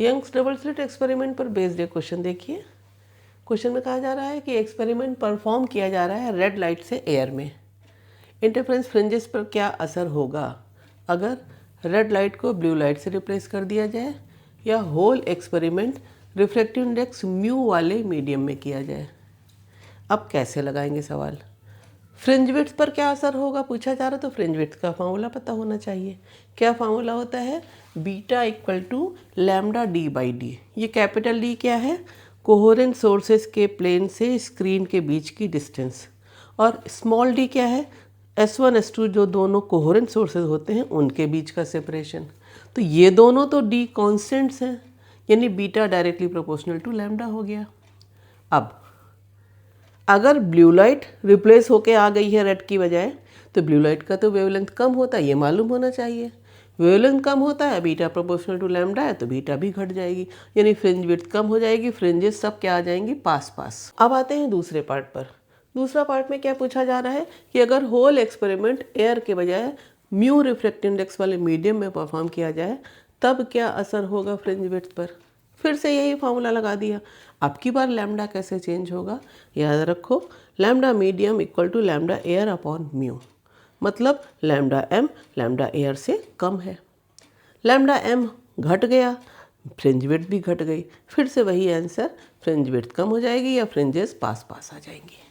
Young's double slit experiment पर based एक question देखिए। क्वेश्चन में कहा जा रहा है कि एक्सपेरिमेंट परफॉर्म किया जा रहा है रेड लाइट से एयर में। इंटरफेरेंस फ्रिंजेस पर क्या असर होगा अगर रेड लाइट को ब्लू लाइट से रिप्लेस कर दिया जाए या whole experiment refractive index mu वाले मीडियम में किया जाए। अब कैसे लगाएंगे सवाल। फ्रिंज विड्थ पर क्या असर होगा पूछा जा रहा है, तो फ्रिंज विड्थ का फार्मूला पता होना चाहिए। क्या फार्मूला होता है, beta equal to lambda D by D. ये कैपिटल डी क्या है, कोहेरेंट सोर्सेज के प्लेन से स्क्रीन के बीच की डिस्टेंस, और स्मॉल डी क्या है, S1 S2 जो दोनों कोहेरेंट सोर्सेज होते हैं उनके बीच का सेपरेशन। तो ये दोनों तो डी कॉन्स्टेंट्स हैं, यानी beta directly proportional to lambda हो गया। अब अगर ब्लू लाइट रिप्लेस होके आ गई है रेड की बजाय, तो ब्लू लाइट का तो वेवलेंथ कम होता है, ये मालूम होना चाहिए। वेवलेंथ कम होता है, बीटा प्रोपोर्शनल टू लैम्डा है, तो बीटा भी घट जाएगी, यानी फ्रिंज विड्थ कम हो जाएगी, फ्रिंजेस सब क्या आ जाएंगी, पास पास। अब आते हैं दूसरे पार्ट पर। दूसरा पार्ट में क्या पूछा जा रहा है कि अगर होल एक्सपेरिमेंट एयर के बजाय म्यू रिफ्रैक्टिव इंडेक्स वाले मीडियम में परफॉर्म किया जाए तब क्या असर होगा फ्रिंज विड्थ पर। फिर से यही फार्मूला लगा दिया। अब की बार लैम्डा कैसे चेंज होगा, याद रखो, lambda medium equal to lambda air upon mu, मतलब लैम्डा एम लैम्डा एयर से कम है। लैम्डा एम घट गया, फ्रिंज विड्थ भी घट गई, फिर से वही आंसर, फ्रिंज विड्थ कम हो जाएगी या फ्रिंजेस पास पास आ जाएंगी।